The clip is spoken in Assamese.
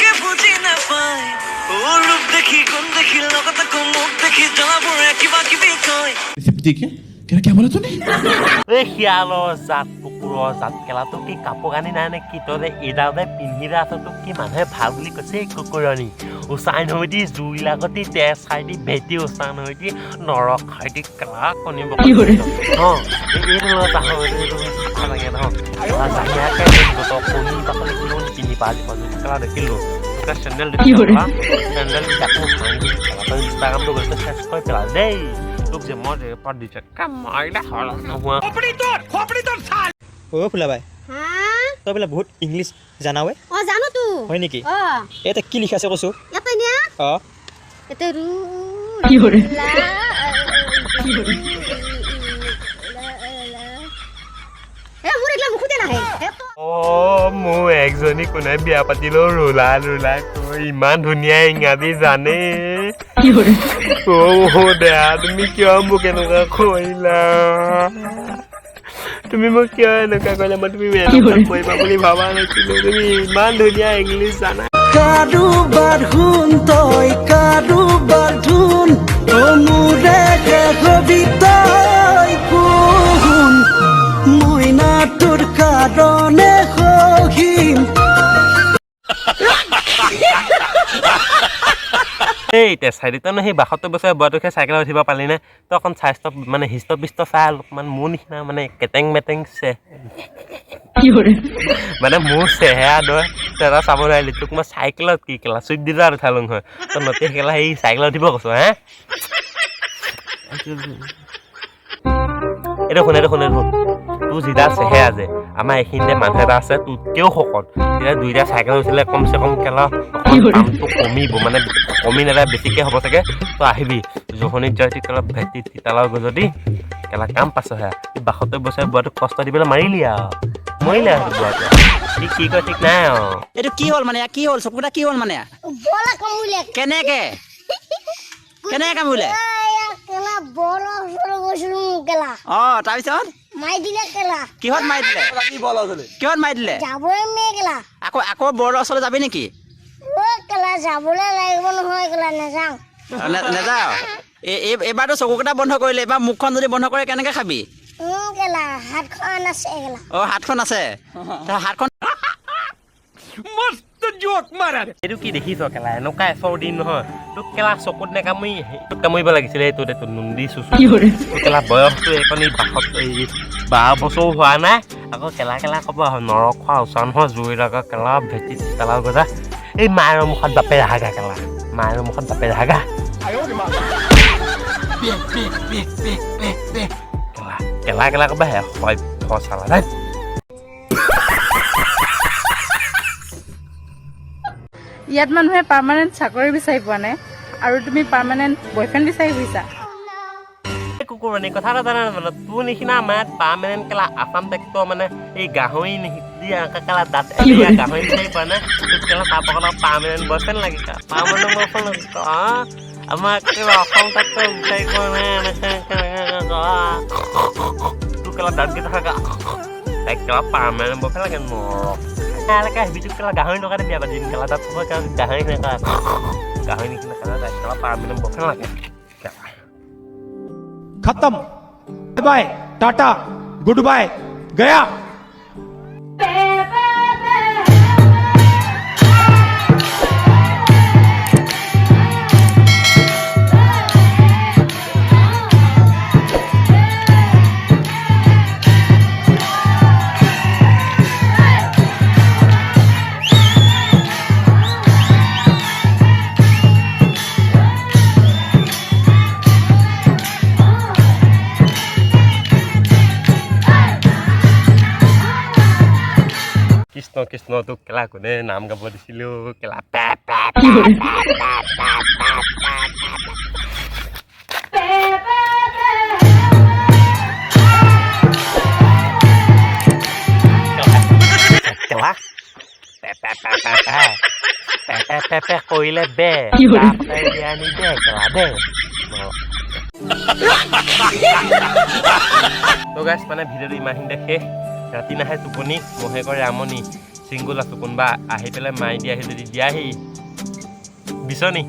লাগে বুজি নাপায় ও ৰূপ দেখি কোন দেখি লগত মোক দেখি জনাবোৰে কিবা কিবি কয় देखिए क्या बोला तूने এই শিয়ালৰ জাত কুকুৰৰ জাত কেলা তোক কি কাপোৰ কানি নাই নে কি তই এইডালে পিন্ধিলে আছ তোক কি মানুহে ভাল বুলি কৈছে কুকুৰণী উচাই নৈ দি জুই লাগতি তেজ খাই দি ভেটি উচাই নৈ দি নৰক খাই দি কেলা কণিব অঁ এইটো ভাল লাগে নহয় জাহিয়াকে কণী বাকলি কিলো কিনি পা কেলা দেখিলোঁ চেণ্ডেল দেখিলোঁ চেণ্ডেল তাকো ভাঙি তই ইনষ্টাগ্ৰামটো গৈছে চেষ্টা কৰি পেলা দেই তোক যে মই ৰেপত দিছে কাম মাৰিলে হল নোহোৱা ও ফুলা বাই তই বোলে বহুত ইংলিছ জানাৱে অ জানো তো হয় নেকি অ এটা কি লিখা আছে কৈছো ইয়াতে নিয়া অ এতে রু কি হরে এ মোৰ একলা মুখতে নাহে অ মোৰ একজনী কোনে বিয়া পাতিলেও ৰোলা ৰোলা কৈ ইমান ধুনীয়া ইংৰাজী জানে অ দেয়া তুমি কিয় মোক এনেকুৱা কৰিলা তুমি মোক কিয় এনেকুৱা কৰিলা মই তুমি কৰিবা বুলি ভাবা নাছিলো তুমি ইমান ধুনীয়া ইংলিছ জানা কাৰোবাৰ শুন তই কাৰোবাৰ ধুন অ মোৰে হবি তই কোন মই না তোৰ কাৰণে সহিম এই তেচাৰি তই সেই ৭২ বছৰীয়া বুঢ়াটোকে চাইকেলত উঠিব পালি নে তই অকণ স্বাস্থ্য মানে হৃষ্টপুষ্ট চাই অলপমান মোৰ নিচিনা মানে কেটেং মেটেং মানে মোৰ চেহেৰা দয় তই এটা চাব নোৱাৰিলি তোক মই চাইকেলত কি কেলা চুইপ ডিজাৰ উঠালোঁ নহয় তই নতুন কেলা সেই চাইকেলত উঠিব কৈছোঁ হে এইটো শুন তোৰ যিডাল চেহেৰা যে আমাৰ এইখিনিতে মানুহ এটা আছে তোতকেও শকত তেতিয়া দুইটা চাইকেল উঠিলে কমচে কম কেলা দামটো কমিব মানে কমি নাযায় বেছিকৈ হ'ব চাগে তই আহিবি জহনিত যায় কেলা ভেটি তিতালৰ গজদি কেলা কাম পাছ সেয়া ৭২ বছৰীয়া বুঢ়াটোক কষ্ট দিবলৈ মাৰিলি আৰু মৰিলে আৰু বুঢ়াটো সি কি কয় ঠিক নাই আৰু এইটো কি হ'ল মানে কি হ'ল চকুটা কি হ'ল মানে বলা কমুলে কেনেকে কামুলে কেলা বল সৰু গৈছিলো কেলা অ তাৰপিছত মাই দিলে কেলা কিহত মাৰি দিলে কিহত মাৰি দিলে যাবই মে কেলা আকৌ বৰ ওচৰলৈ যাবি নেকি ও কেলা যাবলৈ লাগিব নহয় কেলা নাযাওঁ নেযাওঁ এইবাৰতো চকুকেইটা বন্ধ কৰিলে এইবাৰ মুখখন যদি বন্ধ কৰে কেনেকে খাবি কেলা হাতখন আছে কেলা অ হাতখন আছে হাতখন এইটো কি দেখিছ কেলা এনেকুৱা এচৰ দিন নহয় তোক কেলা চকুত নেকামুৰি তোক কামুৰিব লাগিছিলে এইটো এইটো নুন্দি চুচু তোক কেলা বয়সটো এইকণি 12 বছৰো হোৱা নাই আকৌ কেলা ক'ব নৰক খোৱা ওচৰ নহয় জুই লগা কেলা ভেটি চিতালৰ গজা এই মায়েৰ মুখত বাপে হাগা কেলা মায়েৰ মুখত বাপে হাগা কেলা ক'ব হে হয় ফচালা দেই ইয়াত মানুহে পাৰ্মানেণ্ট চাকৰি বিচাৰি পোৱা নাই আৰু তুমি পাৰ্মানেণ্ট বয়ফ্ৰেণ্ড বিচাৰি ফুৰিছা কুকুৰণী কথা এটা জানা মানে তোৰ নিচিনা আমাৰ পাৰ্মানেণ্ট কেলা আছাম টেক্টৰ মানে এই গাহৰি কেলা দাঁত গাহৰি বিচাৰি পোৱা নাই তোক কেলা তাৰ পৰা পাৰ্মানেণ্ট বয়ফ্ৰেণ্ড লাগে পাৰ্মানেণ্ট বয়ফ্ৰেণ্ড আমাৰ কেলা অসম টেক্টৰ বিচাৰি পোৱা নাই তোৰ কেলা দাঁতকেইটা থকা তাইক কেলা পাৰ্মানেণ্ট বয়ফ্ৰেণ্ড লাগে নৰক এলাকা আহিবি কেলা গাহৰি লগাতে বিয়া পাতিম কেলা তাত গাহৰি নিচিনা কেলা তাইক কেলা পাৰ্মানেণ্ট বয়ফ্ৰেণ্ড লাগে खत्म बाय टाटा गुड बाय गया কৃষ্ণ তোক কেলা কোনে নাম গাব দিছিলোঁ কেলা কৰিলে বে আনি দে কেলা দে তো গাইছ মানে ভিডিঅ'টো ইমানখিনিতে শেষ ৰাতি নাহে টোপনি মহে কৰে আমনি চিংগুল আছোঁ কোনোবা আহি পেলাই মাৰি দিয়াহি যদি দিয়াহি বিচনী